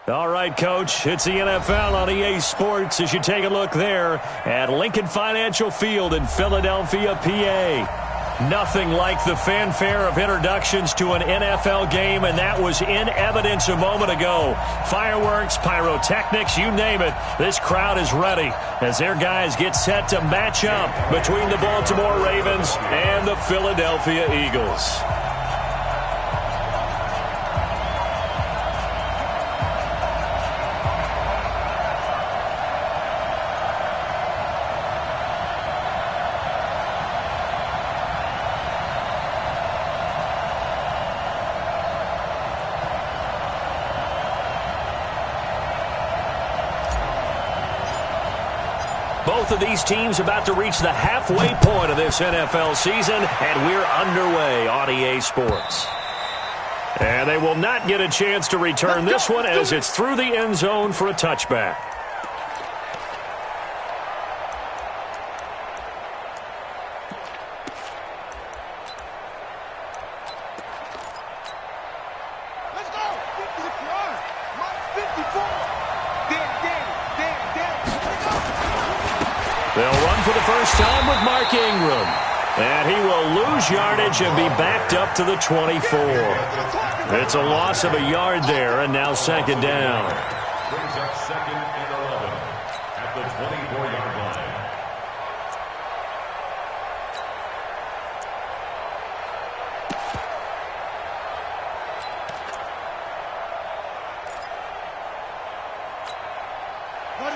All right, Coach, it's the NFL on EA Sports as you take a look there at Lincoln Financial Field in Philadelphia, PA. Nothing like the fanfare of introductions to an NFL game, and that was in evidence a moment ago. Fireworks, pyrotechnics, you name it. This crowd is ready as their guys get set to match up between the Baltimore Ravens and the Philadelphia Eagles. Both of these teams about to reach the halfway point of this NFL season, and we're underway on EA Sports. And they will not get a chance to return this one as it's through the end zone for a touchback. They'll run for the first time with Mark Ingram. And he will lose yardage and be backed up to the 24. It's a loss of a yard there, and now second down. Brings up second and 11 at the 24-yard line.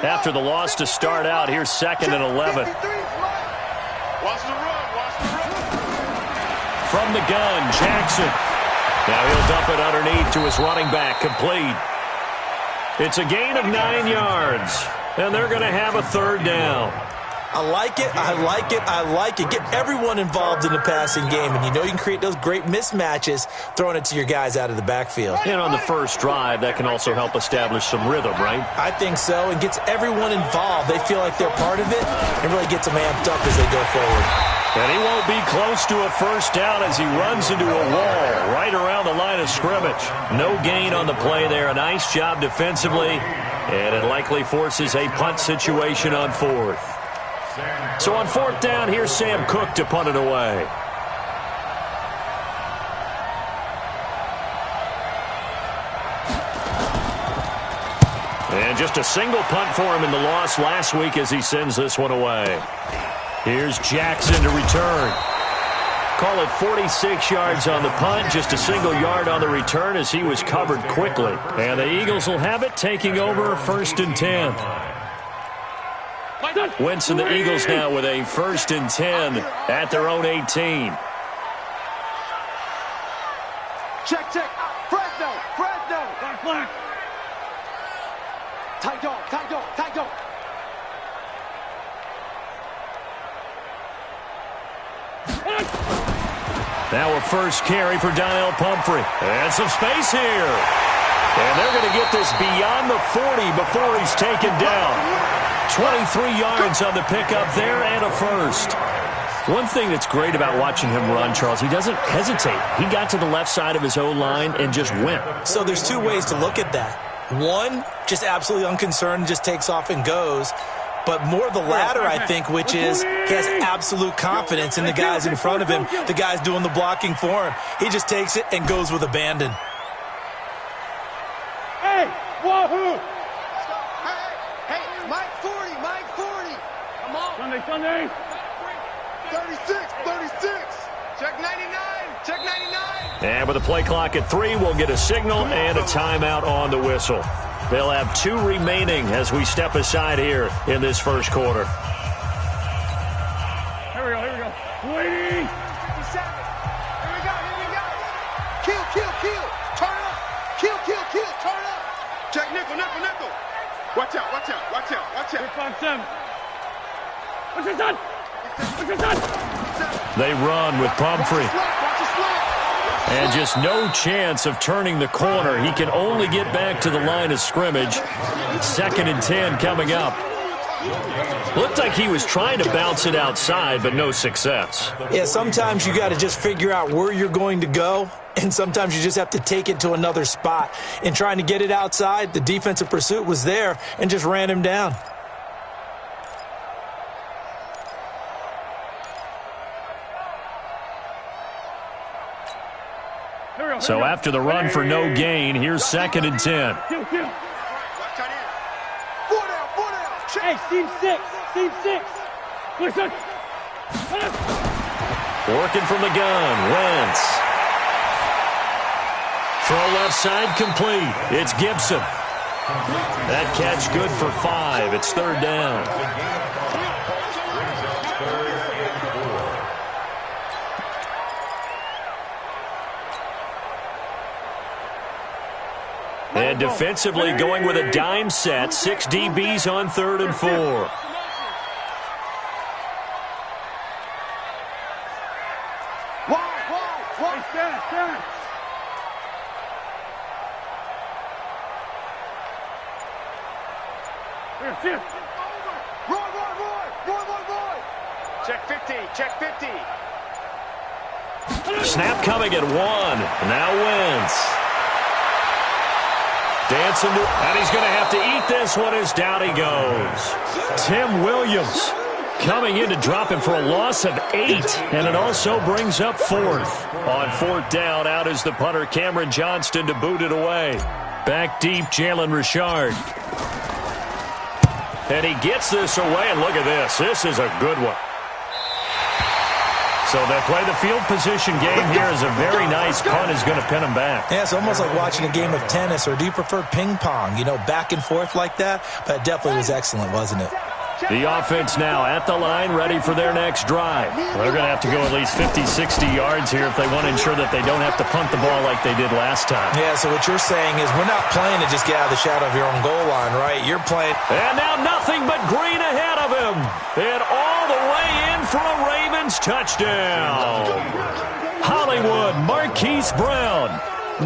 After the loss to start out, here's second and 11. Watch the run, watch the run. From the gun, Jackson. Now he'll dump it underneath to his running back, complete. It's a gain of 9 yards, and they're going to have a third down. I like it, I like it, I like it. Get everyone involved in the passing game, and you know you can create those great mismatches throwing it to your guys out of the backfield. And on the first drive, that can also help establish some rhythm, right? I think so, and gets everyone involved. They feel like they're part of it, and really gets them amped up as they go forward. And he won't be close to a first down as he runs into a wall right around the line of scrimmage. No gain on the play there. A nice job defensively, and it likely forces a punt situation on fourth. So on fourth down, here's Sam Cook to punt it away. And just a single punt for him in the loss last week as he sends this one away. Here's Jackson to return. Call it 46 yards on the punt, just a single yard on the return as he was covered quickly. And the Eagles will have it, taking over first and 10. Wentz and the Eagles now with a first and 10 at their own 18. Check, check. Fresno, Fresno. Black. Tight dog, tight dog, tight dog. Now a first carry for Donnell Pumphrey. And some space here. And they're going to get this beyond the 40 before he's taken down. 23 yards on the pickup there and a first. One thing that's great about watching him run, Charles, he doesn't hesitate. He got to the left side of his O-line and just went. So there's two ways to look at that. One, just absolutely unconcerned, just takes off and goes. But more the latter, I think, which is he has absolute confidence in the guys in front of him, the guys doing the blocking for him. He just takes it and goes with abandon. Hey, wahoo! Hey, Mike 40, Mike 40. Come on. Sunday. 36. Check 99, check 99. And with the play clock at 3, we'll get a signal and a timeout on the whistle. They'll have 2 remaining as we step aside here in this first quarter. Here we go. Waiting. 57. Here we go. Kill. Turn up. Kill. Turn up. Check nickel. Watch out. 357. What's your son? They run with Pumphrey. And just no chance of turning the corner. He can only get back to the line of scrimmage. Second and 10 coming up. Looked like he was trying to bounce it outside, but no success. Yeah, sometimes you got to just figure out where you're going to go And sometimes you just have to take it to another spot. In trying to get it outside, the defensive pursuit was there and just ran him down. So after the run for no gain, here's 2nd and 10. Hey, seam 6. Seam 6. Listen. Working from the gun, Wentz. Throw left side complete. It's Gibson. That catch good for 5. It's 3rd down. And defensively going with a dime set. 6 DBs on 3rd and 4. Check 50. Check 50. Snap coming at 1. Now Wentz. Dancing, and he's going to have to eat this one as down he goes. Tim Williams coming in to drop him for a loss of 8, and it also brings up 4th. On 4th down, out is the punter Cameron Johnston to boot it away. Back deep, Jalen Richard. And he gets this away, and look at this. This is a good one. So they play the field position game here as a very nice punt is going to pin him back. Yeah, it's almost like watching a game of tennis, or do you prefer ping pong? You know, back and forth like that? But it definitely was excellent, wasn't it? The offense now at the line, ready for their next drive. They're going to have to go at least 50, 60 yards here if they want to ensure that they don't have to punt the ball like they did last time. Yeah, so what you're saying is we're not playing to just get out of the shadow of your own goal line, right? You're playing. And now nothing but green ahead of him. And all the way in for a Ravens touchdown. Hollywood Marquise Brown.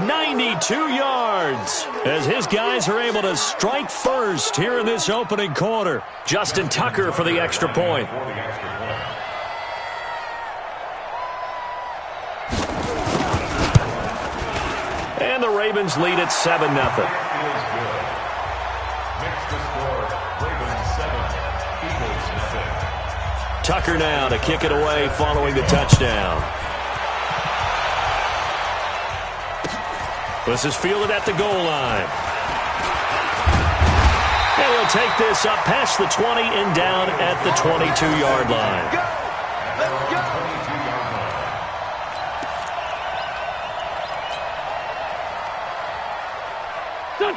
92 yards as his guys are able to strike first here in this opening quarter. Justin Tucker for the extra point. And the Ravens lead at 7-0. Tucker now to kick it away following the touchdown. This is fielded at the goal line. And he'll take this up past the 20 and down at the 22-yard line.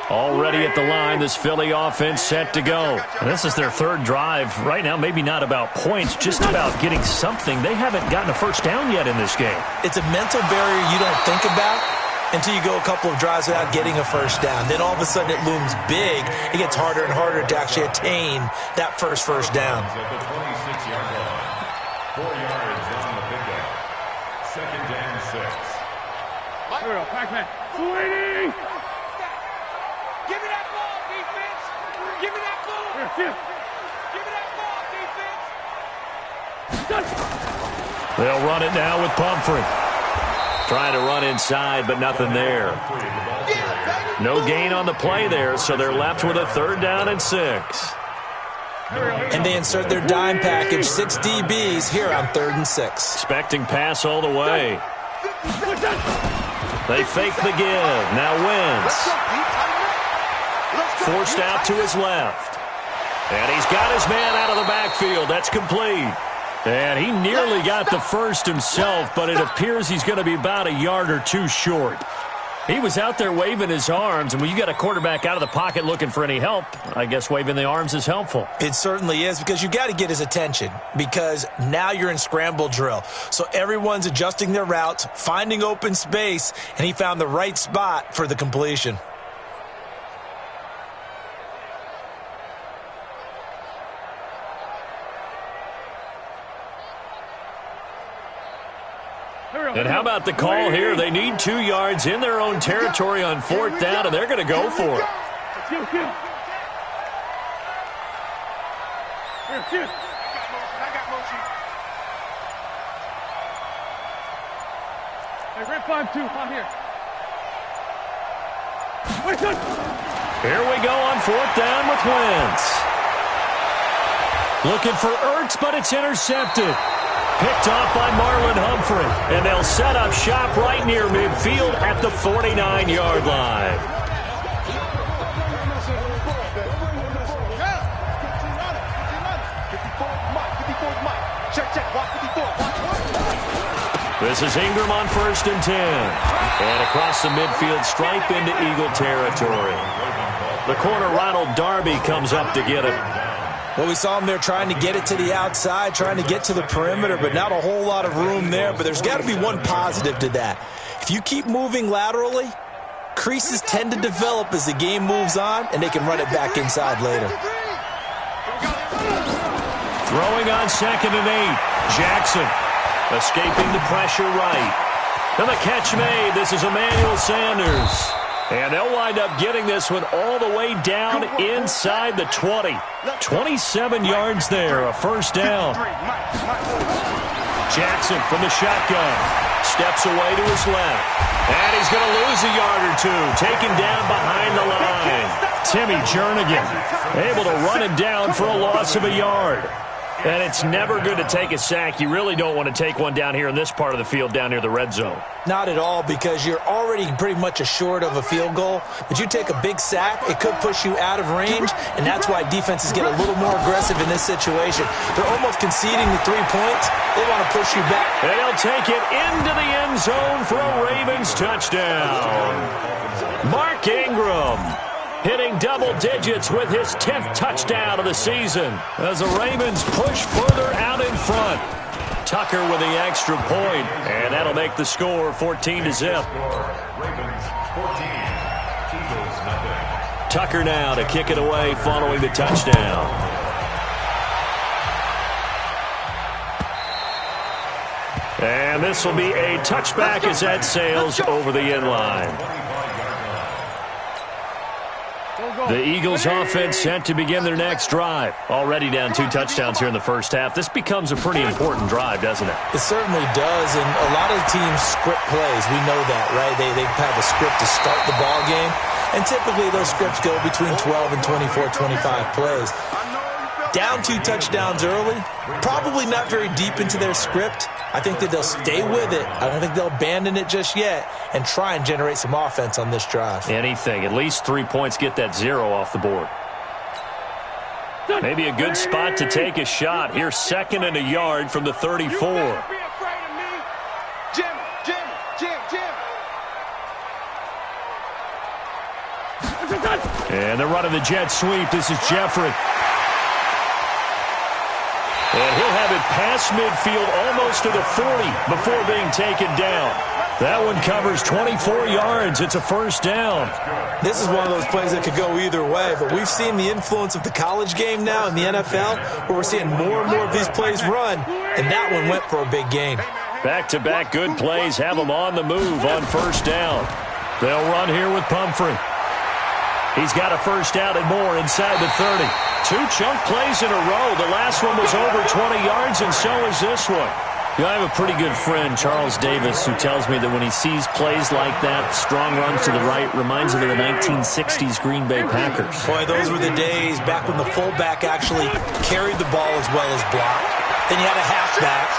Already at the line, this Philly offense set to go. And this is their 3rd drive. Right now, maybe not about points, just about getting something. They haven't gotten a first down yet in this game. It's a mental barrier you don't think about until you go a couple of drives without getting a first down. Then all of a sudden it looms big. It gets harder and harder to actually attain that first down. At the 26-yard line. 4 yards on the pickup. 2nd and 6. Here we go, Pac-Man. Sweetie! Give me that ball, defense! Give me that ball! Here. Give me that ball, defense! They'll run it now with Pumphrey. Trying to run inside, but nothing there. No gain on the play there, so they're left with a 3rd down and 6. And they insert their dime package, 6 DBs here on 3rd and 6. Expecting pass all the way. They fake the give. Now Wentz. Forced out to his left. And he's got his man out of the backfield. That's complete. And he nearly got the first himself, but it appears he's going to be about a yard or 2 short. He was out there waving his arms, and when you got a quarterback out of the pocket looking for any help, I guess waving the arms is helpful. It certainly is, because you got to get his attention, because now you're in scramble drill. So everyone's adjusting their routes, finding open space, and he found the right spot for the completion. And how about the call here? They need 2 yards in their own territory on 4th down, and they're going to go for it. Here. Hey, red 5-2, on here. Here we go on 4th down with Wentz. Looking for Ertz, but it's intercepted. Picked off by Marlon Humphrey. And they'll set up shop right near midfield at the 49-yard line. This is Ingram on 1st and 10. And across the midfield stripe into Eagle territory. The corner, Ronald Darby, comes up to get him. Well, we saw him there trying to get it to the outside, trying to get to the perimeter, but not a whole lot of room there. But there's got to be one positive to that. If you keep moving laterally, creases tend to develop as the game moves on, and they can run it back inside later. Throwing on 2nd and 8. Jackson escaping the pressure right. And the catch made. This is Emmanuel Sanders. And they'll wind up getting this one all the way down inside the 20. 27 yards there, a 1st down. Jackson from the shotgun. Steps away to his left. And he's going to lose a yard or two. Taken down behind the line. Timmy Jernigan able to run him down for a loss of a yard. And it's never good to take a sack. You really don't want to take one down here in this part of the field down near the red zone. Not at all, because you're already pretty much assured of a field goal. But you take a big sack, it could push you out of range, and that's why defenses get a little more aggressive in this situation. They're almost conceding the 3 points. They want to push you back. And they'll take it into the end zone for a Ravens touchdown. Mark Ingram hitting double digits with his 10th touchdown of the season as the Ravens push further out in front. Tucker with the extra point, and that'll make the score 14-0. Ravens 14, Eagles nothing. Tucker now to kick it away following the touchdown. And this will be a touchback as that sails over the end line. The Eagles offense set to begin their next drive. Already down 2 touchdowns here in the first half. This becomes a pretty important drive, doesn't it? It certainly does, and a lot of teams script plays. We know that, right? They have a script to start the ball game, and typically those scripts go between 12 and 24, 25 plays. Down 2 touchdowns early, probably not very deep into their script. I think that they'll stay with it. I don't think they'll abandon it just yet and try and generate some offense on this drive. Anything. At least 3 points, get that 0 off the board. Maybe a good spot to take a shot. Here's 2nd and a yard from the 34. And they're running the jet sweep. This is Jeffrey. And he'll have it past midfield almost to the 40 before being taken down. That one covers 24 yards. It's a 1st down. This is one of those plays that could go either way, but we've seen the influence of the college game now in the NFL, where we're seeing more and more of these plays run, and that one went for a big gain. Back-to-back good plays have them on the move on 1st down. They'll run here with Pumphrey. He's got a 1st down and more inside the 30. 2 chunk plays in a row. The last one was over 20 yards, and so is this one. You know, I have a pretty good friend, Charles Davis, who tells me that when he sees plays like that, strong runs to the right, reminds him of the 1960s Green Bay Packers. Boy, those were the days back when the fullback actually carried the ball as well as blocked. Then you had a halfback.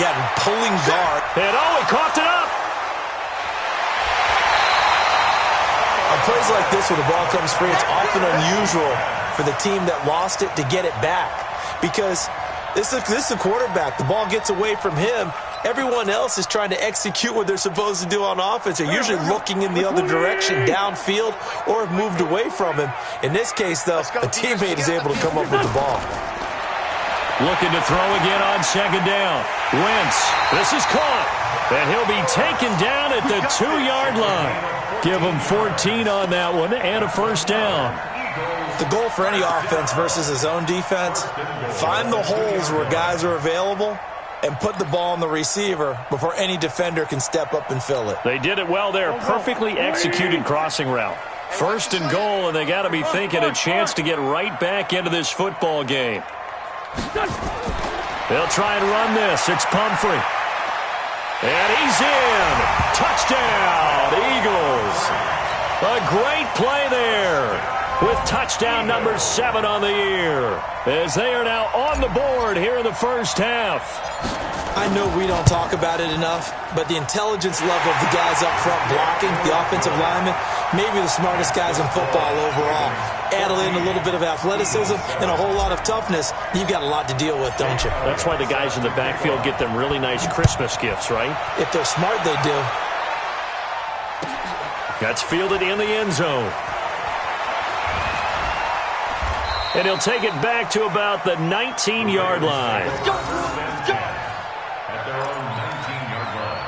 You had a pulling guard. And he coughed it up. On plays like this where the ball comes free, it's often unusual for the team that lost it to get it back, because this is a quarterback. The ball gets away from him. Everyone else is trying to execute what they're supposed to do on offense. They're usually looking in the other direction, downfield, or have moved away from him. In this case, though, a teammate is able to come up with the ball. Looking to throw again on 2nd down. Wentz, this is caught, and he'll be taken down at the 2-yard line. Give him 14 on that one and a 1st down. The goal for any offense versus his own defense, find the holes where guys are available and put the ball on the receiver before any defender can step up and fill it. They did it well there. Perfectly executed crossing route. 1st and goal, and they got to be thinking a chance to get right back into this football game. They'll try and run this. It's Pumphrey. And he's in. Touchdown, Eagles. A great play there with touchdown number 7 on the year, as they are now on the board here in the first half. I know we don't talk about it enough, but the intelligence level of the guys up front blocking, the offensive linemen, maybe the smartest guys in football overall. Add in a little bit of athleticism and a whole lot of toughness, you've got a lot to deal with, don't you? That's why the guys in the backfield get them really nice Christmas gifts, right? If they're smart, they do. That's fielded in the end zone. And he'll take it back to about the 19-yard line. At their own 19-yard line.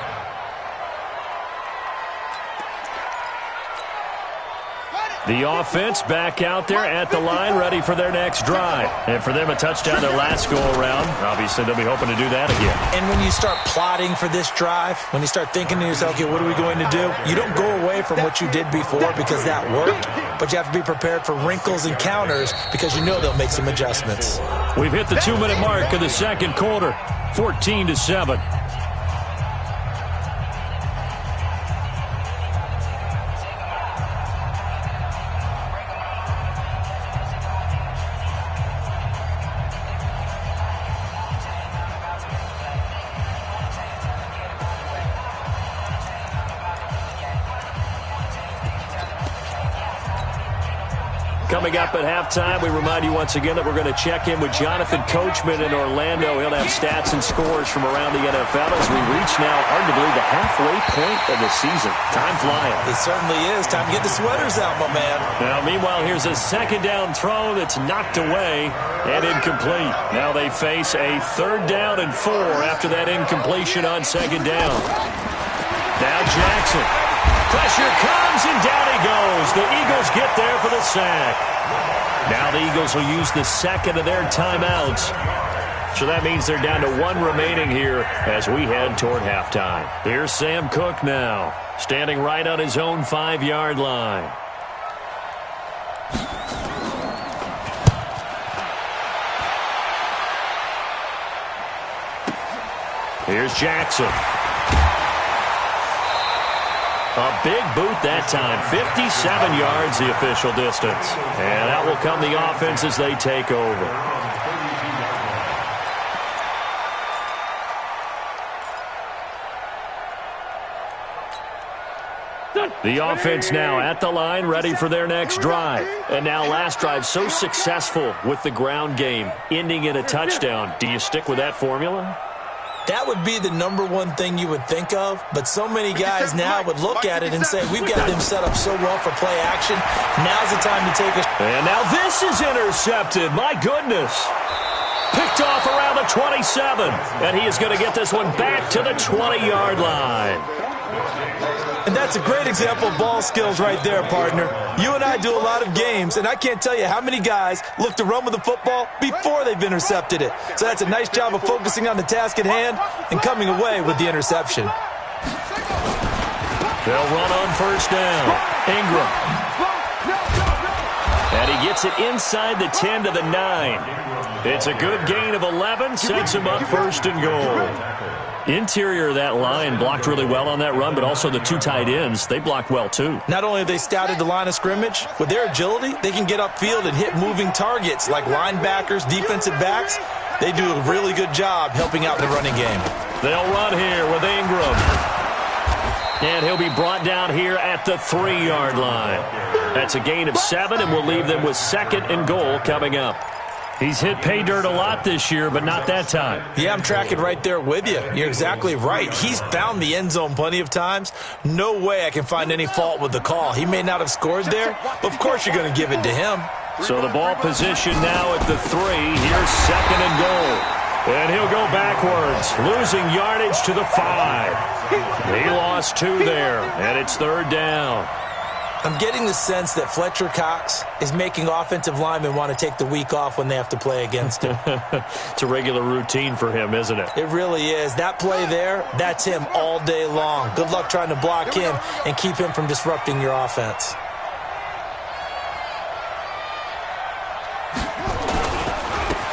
The offense back out there at the line, ready for their next drive. And for them, a touchdown their last go-around. Obviously, they'll be hoping to do that again. And when you start plotting for this drive, when you start thinking to yourself, okay, what are we going to do? You don't go away from what you did before because that worked, but you have to be prepared for wrinkles and counters because you know they'll make some adjustments. We've hit the 2-minute mark of the second quarter, 14-7. Coming up at halftime, we remind you once again that we're going to check in with Jonathan Coachman in Orlando. He'll have stats and scores from around the NFL as we reach now, hard to believe, the halfway point of the season. Time flying. It certainly is. Time to get the sweaters out, my man. Now, meanwhile, here's a second down throw that's knocked away and incomplete. Now they face a 3rd down and 4 after that incompletion on second down. Now Jackson. Pressure comes, and down he goes. The Eagles get there for the sack. Now the Eagles will use the second of their timeouts. So that means they're down to 1 remaining here as we head toward halftime. Here's Sam Cook now, standing right on his own 5-yard line. Here's Jackson. A big boot that time. 57 yards the official distance. And out will come the offense as they take over. The offense now at the line, ready for their next drive. And now last drive so successful with the ground game, ending in a touchdown. Do you stick with that formula? That would be the number one thing you would think of, but so many guys now would look at it and say, we've got them set up so well for play action. Now's the time to take a... And now this is intercepted. My goodness. Picked off around the 27. And he is going to get this one back to the 20-yard line. And that's a great example of ball skills right there, partner. You and I do a lot of games, and I can't tell you how many guys look to run with the football before they've intercepted it. So that's a nice job of focusing on the task at hand and coming away with the interception. They'll run on first down. Ingram. And he gets it inside the 10 to the 9. It's a good gain of 11, sets him up first and goal. Interior of that line blocked really well on that run, but also the 2 tight ends, they blocked well too. Not only have they scouted the line of scrimmage, with their agility, they can get upfield and hit moving targets like linebackers, defensive backs. They do a really good job helping out the running game. They'll run here with Ingram. And he'll be brought down here at the 3-yard line. That's a gain of 7, and we'll leave them with 2nd and goal coming up. He's hit pay dirt a lot this year, but not that time. Yeah, I'm tracking right there with you. You're exactly right. He's found the end zone plenty of times. No way I can find any fault with the call. He may not have scored there, but of course you're going to give it to him. So the ball position now at the 3. Here's 2nd and goal. And he'll go backwards, losing yardage to the 5. He lost 2 there, and it's 3rd down. I'm getting the sense that Fletcher Cox is making offensive linemen want to take the week off when they have to play against him. It's a regular routine for him, isn't it? It really is. That play there, that's him all day long. Good luck trying to block him and keep him from disrupting your offense.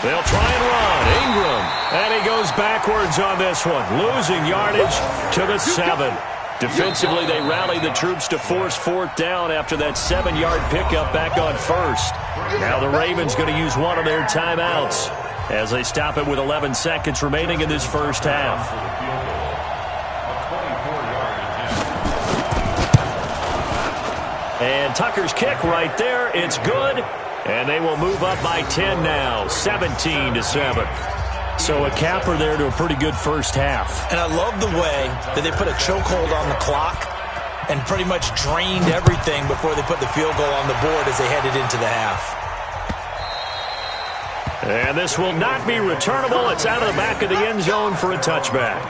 They'll try and run. Ingram. And he goes goes backwards on this one, losing yardage to the 7. Defensively, they rallied the troops to force 4th down after that 7-yard pickup back on 1st. Now the Ravens going to use one of their timeouts as they stop it with 11 seconds remaining in this first half. And Tucker's kick right there. It's good. And they will move up by 10 now, 17-7. So a capper there to a pretty good first half. And I love the way that they put a chokehold on the clock and pretty much drained everything before they put the field goal on the board as they headed into the half. And this will not be returnable. It's out of the back of the end zone for a touchback.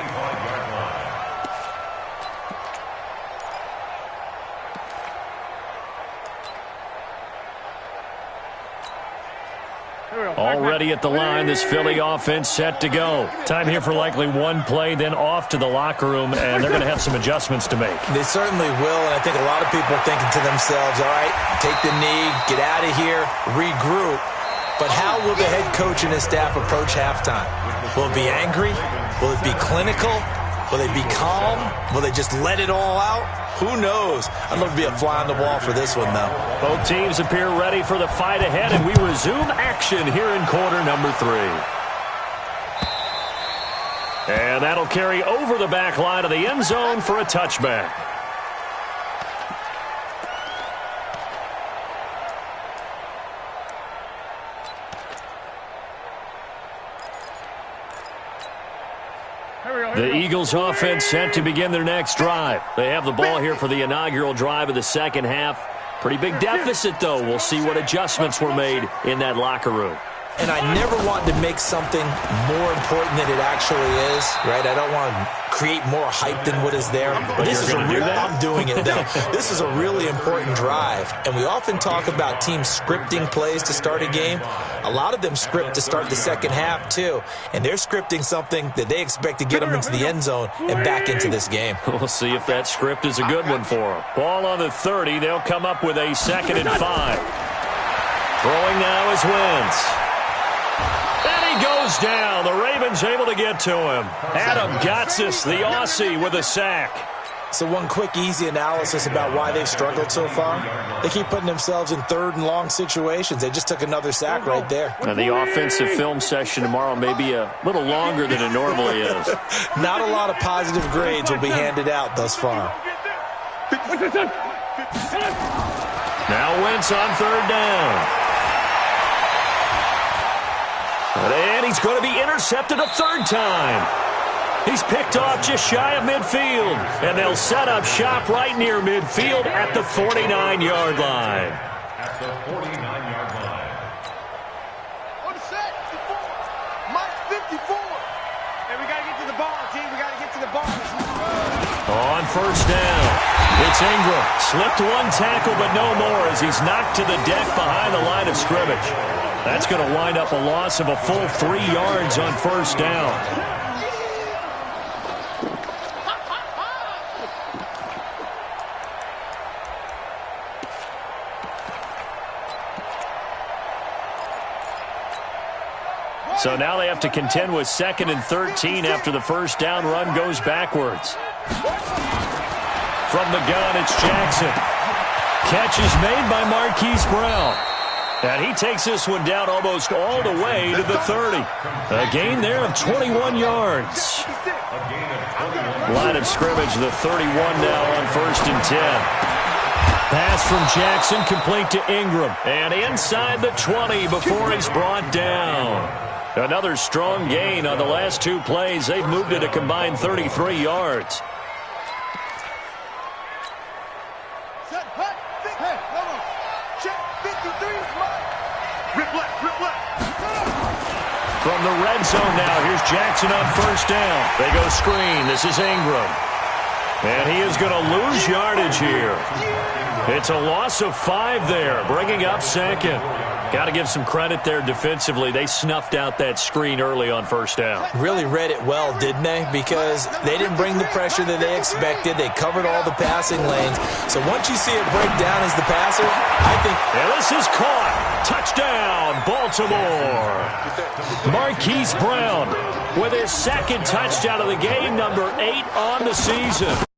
Already at the line, this Philly offense set to go. Time here for likely one play, then off to the locker room, and they're going to have some adjustments to make. They certainly will, and I think a lot of people are thinking to themselves, all right, take the knee, get out of here, regroup. But how will the head coach and his staff approach halftime? Will it be angry? Will it be clinical? Will they be calm? Will they just let it all out? Who knows? I'd love to be a fly on the wall for this one, though. Both teams appear ready for the fight ahead, and we resume action here in quarter number 3. And that'll carry over the back line of the end zone for a touchback. The Eagles offense set to begin their next drive. They have the ball here for the inaugural drive of the second half. Pretty big deficit, though. We'll see what adjustments were made in that locker room. And I never want to make something more important than it actually is, right? I don't want to create more hype than what is there. But this is a real, I'm doing it, though. This is a really important drive. And we often talk about teams scripting plays to start a game. A lot of them script to start the second half, too. And they're scripting something that they expect to get them into the end zone and back into this game. We'll see if that script is a good one for them. Ball on the 30. They'll come up with a 2nd and 5. Throwing now is Wentz. And he goes down. The Ravens able to get to him. Adam Gotsis, the Aussie, with a sack. So one quick, easy analysis about why they've struggled so far. They keep putting themselves in 3rd and long situations. They just took another sack right there. Now the offensive film session tomorrow may be a little longer than it normally is. Not a lot of positive grades will be handed out thus far. Now Wentz on 3rd down. And he's going to be intercepted a 3rd time. He's picked off just shy of midfield. And they'll set up shop right near midfield at the 49-yard line. At the 49-yard line. On set, 54. Mike 54. Hey, we got to get to the ball, team. We got to get to the ball. On 1st down, it's Ingram. Slipped one tackle, but no more as he's knocked to the deck behind the line of scrimmage. That's going to wind up a loss of a full 3 yards on 1st down. So now they have to contend with 2nd and 13 after the 1st down run goes backwards. From the gun, it's Jackson. Catch is made by Marquise Brown. And he takes this one down almost all the way to the 30. A gain there of 21 yards. Line of scrimmage, the 31 now on 1st and 10. Pass from Jackson complete to Ingram. And inside the 20 before he's brought down. Another strong gain on the last 2 plays. They've moved it a combined 33 yards. From the red zone now, here's Jackson on 1st down. They go screen. This is Ingram. And he is going to lose yardage here. It's a loss of 5 there, bringing up 2nd. Got to give some credit there defensively. They snuffed out that screen early on 1st down. Really read it well, didn't they? Because they didn't bring the pressure that they expected. They covered all the passing lanes. So once you see it break down as the passer, I think... And this is caught. Touchdown, Baltimore. Marquise Brown with his second touchdown of the game, number 8 on the season.